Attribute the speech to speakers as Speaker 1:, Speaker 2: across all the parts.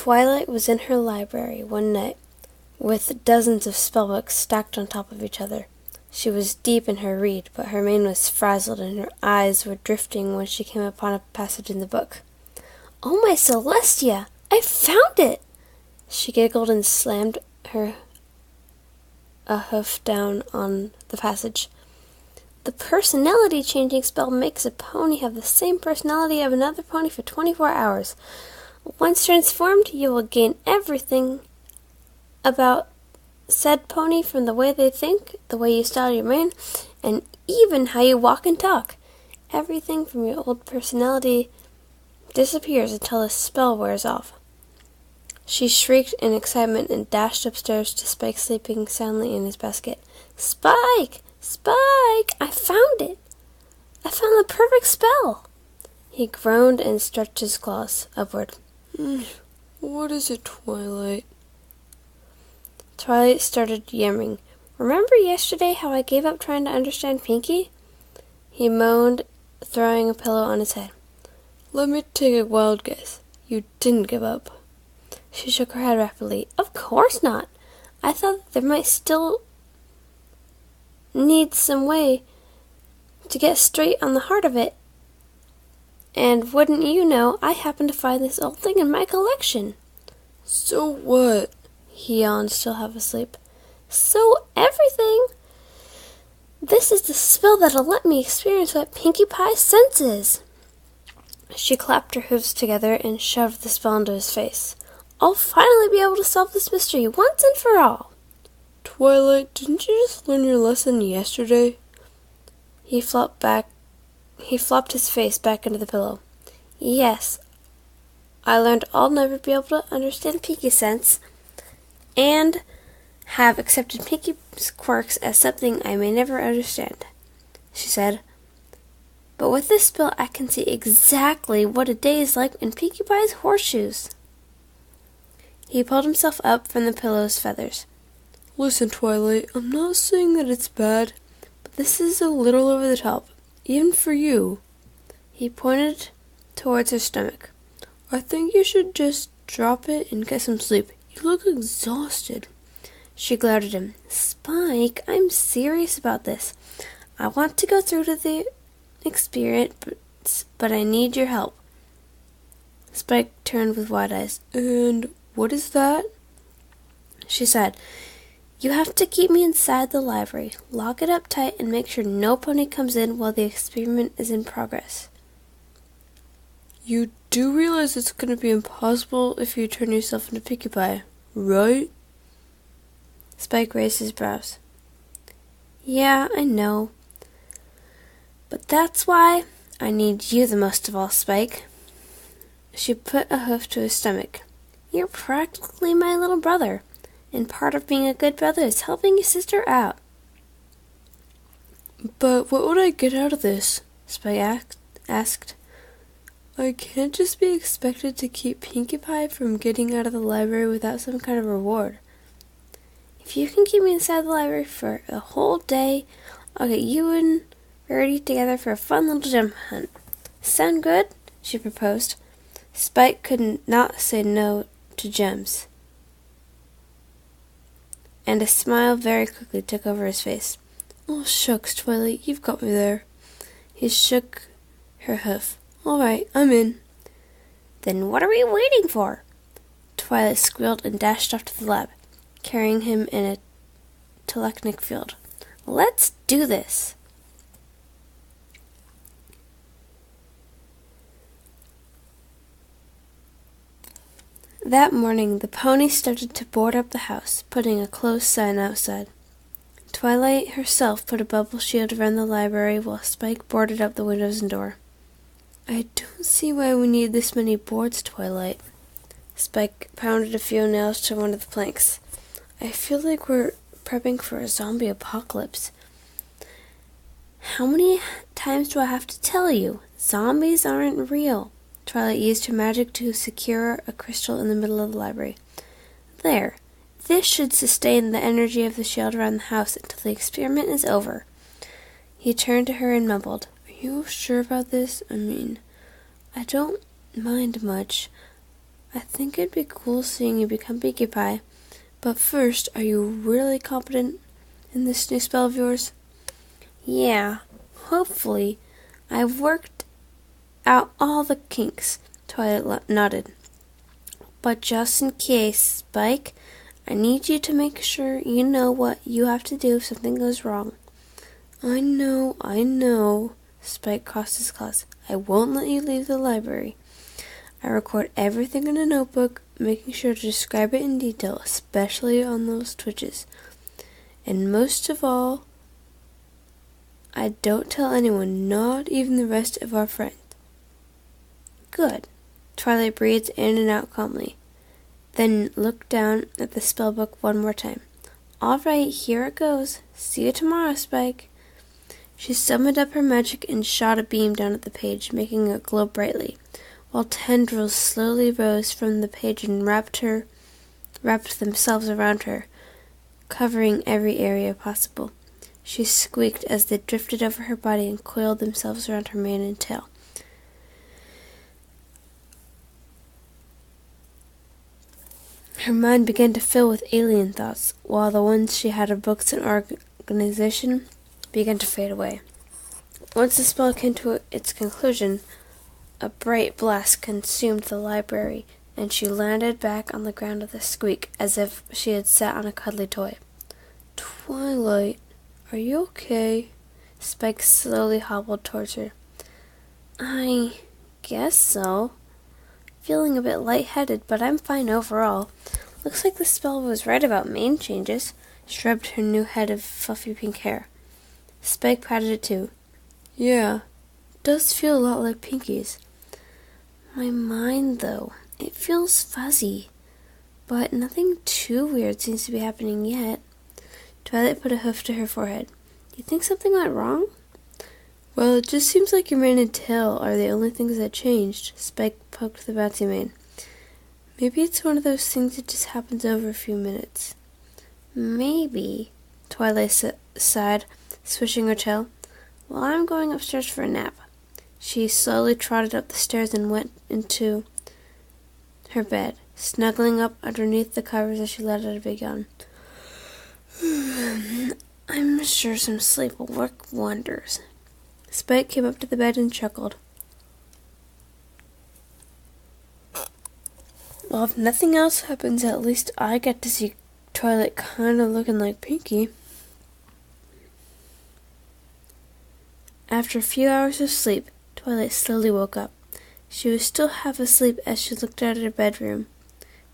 Speaker 1: Twilight was in her library one night, with dozens of spellbooks stacked on top of each other. She was deep in her read, but her mind was frazzled and her eyes were drifting when she came upon a passage in the book. "Oh, my Celestia! I found it!" She giggled and slammed a hoof down on the passage. "The personality-changing spell makes a pony have the same personality of another pony for 24 hours. Once transformed, you will gain everything about said pony, from the way they think, the way you style your mane, and even how you walk and talk. Everything from your old personality disappears until the spell wears off." She shrieked in excitement and dashed upstairs to Spike sleeping soundly in his basket. "Spike! Spike! I found it! I found the perfect spell!" He groaned and stretched his claws upward.
Speaker 2: What is it, Twilight?"
Speaker 1: Twilight started yammering. "Remember yesterday how I gave up trying to understand Pinkie?" He moaned, throwing a pillow on his head.
Speaker 2: "Let me take a wild guess. You didn't give up."
Speaker 1: She shook her head rapidly. "Of course not. I thought there might still need some way to get straight on the heart of it. And wouldn't you know, I happened to find this old thing in my collection."
Speaker 2: "So what?"
Speaker 1: He yawned, still half asleep. "So everything! This is the spell that'll let me experience what Pinkie Pie senses." She clapped her hooves together and shoved the spell into his face. "I'll finally be able to solve this mystery once and for all."
Speaker 2: "Twilight, didn't you just learn your lesson yesterday?"
Speaker 1: He flopped his face back into the pillow. "Yes, I learned I'll never be able to understand Pinkie's sense, and have accepted Pinkie's quirks as something I may never understand," she said. "But with this spell I can see exactly what a day is like in Pinkie Pie's horseshoes." He pulled himself up from the pillow's feathers.
Speaker 2: "Listen, Twilight, I'm not saying that it's bad, but this is a little over the top, even for you."
Speaker 1: He pointed towards her stomach.
Speaker 2: "I think you should just drop it and get some sleep. You look exhausted."
Speaker 1: She glared at him. "Spike, I'm serious about this. I want to go through to the experience, but I need your help." Spike turned with wide eyes.
Speaker 2: "And what is that?"
Speaker 1: She said, "You have to keep me inside the library. Lock it up tight and make sure no pony comes in while the experiment is in progress."
Speaker 2: "You do realize it's going to be impossible if you turn yourself into Pinkie Pie, right?"
Speaker 1: Spike raised his brows. "Yeah, I know. But that's why I need you the most of all, Spike." She put a hoof to his stomach. "You're practically my little brother, and part of being a good brother is helping your sister out."
Speaker 2: "But what would I get out of this?"
Speaker 1: Spike asked.
Speaker 2: "I can't just be expected to keep Pinkie Pie from getting out of the library without some kind of reward."
Speaker 1: "If you can keep me inside the library for a whole day, I'll get you and Rarity together for a fun little gem hunt. Sound good?" she proposed. Spike could not say no to gems, and a smile very quickly took over his face.
Speaker 2: "Oh, shucks, Twilight, you've got me there."
Speaker 1: He shook her hoof.
Speaker 2: "All right, I'm in."
Speaker 1: "Then what are we waiting for?" Twilight squealed and dashed off to the lab, carrying him in a telecnic field. "Let's do this." That morning, the pony started to board up the house, putting a closed sign outside. Twilight herself put a bubble shield around the library while Spike boarded up the windows and door.
Speaker 2: "I don't see why we need this many boards, Twilight."
Speaker 1: Spike pounded a few nails to one of the planks. "I feel like we're prepping for a zombie apocalypse." "How many times do I have to tell you? Zombies aren't real." Twilight used her magic to secure a crystal in the middle of the library. "There. This should sustain the energy of the shield around the house until the experiment is over." He turned to her and mumbled, "Are you sure about this? I mean, I don't mind much.
Speaker 2: I think it'd be cool seeing you become Pinkie Pie. But first, are you really competent in this new spell of yours?
Speaker 1: Yeah, hopefully. I've worked out all the kinks, Twilight nodded. But just in case, Spike, I need you to make sure you know what you have to do if something goes wrong.
Speaker 2: I know, Spike crossed his claws. I won't let you leave the library. I record everything in a notebook, making sure to describe it in detail, especially on those twitches. And most of all, I don't tell anyone, not even the rest of our friends.
Speaker 1: Good. Twilight breathed in and out calmly, then looked down at the spellbook one more time. All right, here it goes. See you tomorrow, Spike. She summoned up her magic and shot a beam down at the page, making it glow brightly, while tendrils slowly rose from the page and wrapped themselves around her, covering every area possible. She squeaked as they drifted over her body and coiled themselves around her mane and tail. Her mind began to fill with alien thoughts, while the ones she had of books and organization began to fade away. Once the spell came to its conclusion, a bright blast consumed the library, and she landed back on the ground with a squeak, as if she had sat on a cuddly toy.
Speaker 2: Twilight, are you okay?
Speaker 1: Spike slowly hobbled towards her. I guess so. Feeling a bit lightheaded, but I'm fine overall. Looks like the spell was right about mane changes. She rubbed her new head of fluffy pink hair. Spike patted it too.
Speaker 2: Yeah, it does feel a lot like Pinkie's.
Speaker 1: My mind, though, it feels fuzzy. But nothing too weird seems to be happening yet. Twilight put a hoof to her forehead. Do you think something went wrong?
Speaker 2: Well, it just seems like your mane and tail are the only things that changed. Spike poked the bouncy mane. Maybe it's one of those things that just happens over a few minutes.
Speaker 1: Maybe, Twilight sighed, swishing her tail. Well, I'm going upstairs for a nap. She slowly trotted up the stairs and went into her bed, snuggling up underneath the covers as she let out a big yawn. I'm sure some sleep will work wonders.
Speaker 2: Spike came up to the bed and chuckled. Well, if nothing else happens, at least I get to see Twilight kind of looking like Pinkie.
Speaker 1: After a few hours of sleep, Twilight slowly woke up. She was still half asleep as she looked out at her bedroom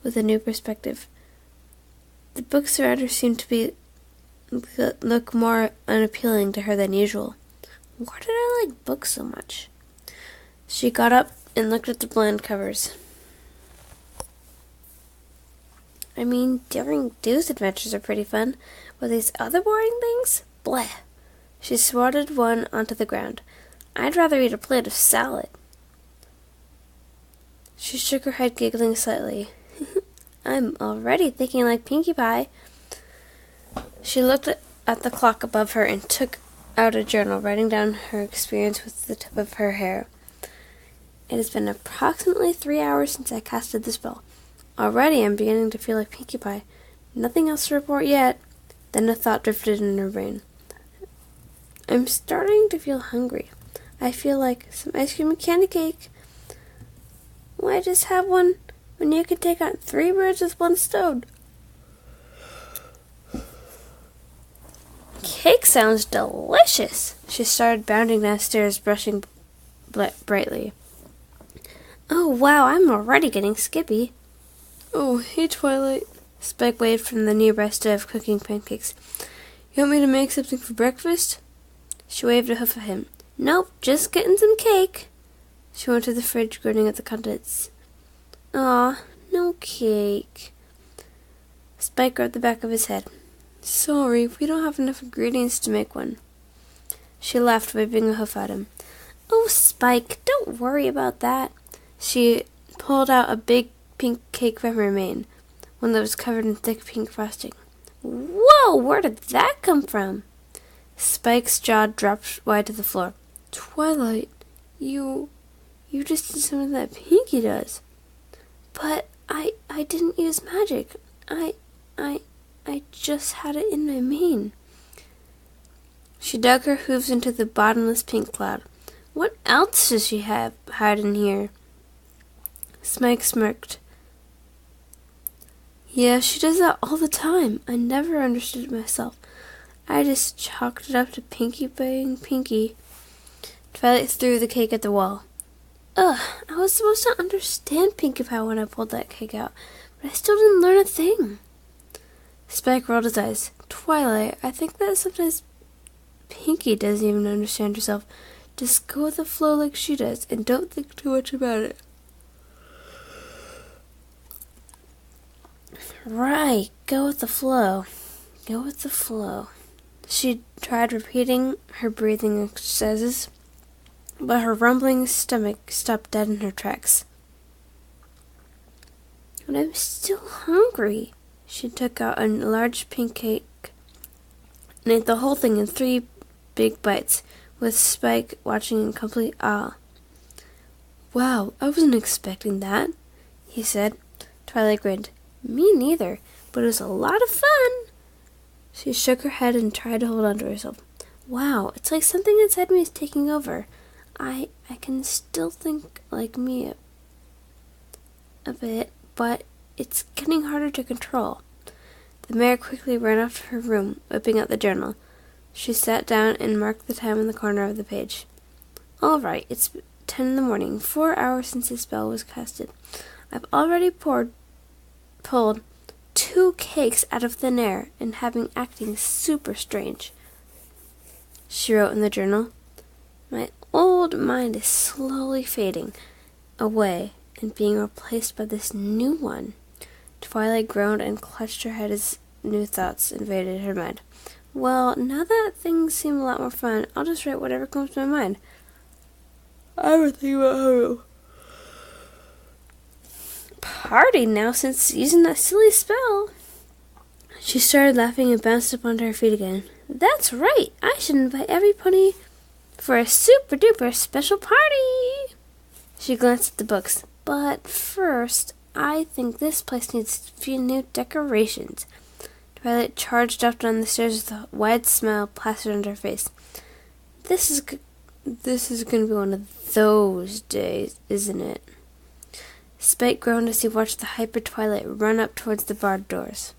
Speaker 1: with a new perspective. The books around her seemed to look more unappealing to her than usual. Why did I like books so much? She got up and looked at the bland covers. I mean, Daring Do's adventures are pretty fun, but these other boring things? Bleh. She swatted one onto the ground. I'd rather eat a plate of salad. She shook her head, giggling slightly. I'm already thinking like Pinkie Pie. She looked at the clock above her and took out a journal, writing down her experience with the tip of her hair. It has been approximately 3 hours since I casted the spell. Already I'm beginning to feel like Pinkie Pie. Nothing else to report yet. Then a thought drifted in her brain. I'm starting to feel hungry. I feel like some ice cream and candy cake. Why just have one when you could take out 3 birds with 1 stone? Cake sounds delicious. She started bounding downstairs, brushing brightly. Oh, wow, I'm already getting skippy.
Speaker 2: Oh, hey, Twilight.
Speaker 1: Spike waved from the nearby stove, cooking pancakes.
Speaker 2: You want me to make something for breakfast?
Speaker 1: She waved a hoof at him. Nope, just getting some cake. She went to the fridge, grinning at the contents. Aw, no cake. Spike rubbed the back of his head.
Speaker 2: Sorry, we don't have enough ingredients to make one.
Speaker 1: She laughed, waving a hoof at him. Oh, Spike, don't worry about that. She pulled out a big pink cake from her mane, one that was covered in thick pink frosting. Whoa, where did that come from? Spike's jaw dropped wide to the floor.
Speaker 2: Twilight, you just did something that Pinkie does.
Speaker 1: But
Speaker 2: I didn't use magic. I just had it in my mane. She dug her hooves into the bottomless pink cloud. What else does she have hide in here? Spike smirked. Yeah, she does that all the time. I never understood it myself. I just chalked it up to Pinkie being Pinkie. Twilight threw the cake at the wall. Ugh, I was supposed to understand Pinkie Pie when I pulled that cake out, but I still didn't learn a thing. Spike rolled his eyes. Twilight, I think that sometimes Pinkie doesn't even understand herself. Just go with the flow like she does, and don't think too much about it. Right, go with the flow. Go with the flow. She tried repeating her breathing exercises, but her rumbling stomach stopped dead in her tracks. But I'm still hungry. She took out a large pink cake and ate the whole thing in 3 big bites, with Spike watching in complete awe. Wow, I wasn't expecting that, he said. Twilight grinned. Me neither, but it was a lot of fun. She shook her head and tried to hold on to herself. Wow, it's like something inside me is taking over. I can still think like me a bit, but it's getting harder to control. The mare quickly ran off to her room, whipping out the journal. She sat down and marked the time in the corner of the page. All right, it's 10 in the morning, 4 hours since the spell was casted. I've already pulled 2 cakes out of thin air and acting super strange. She wrote in the journal, my old mind is slowly fading away and being replaced by this new one. Twilight groaned and clutched her head as new thoughts invaded her mind. Well, now that things seem a lot more fun, I'll just write whatever comes to my mind. I would think about how party now since using that silly spell. She started laughing and bounced up onto her feet again. That's right! I should invite every pony for a super duper special party! She glanced at the books. But first, I think this place needs a few new decorations. Twilight charged up down the stairs with a wide smile plastered on her face. This is going to be one of those days, isn't it? Spike groaned as he watched the hyper Twilight run up towards the barred doors.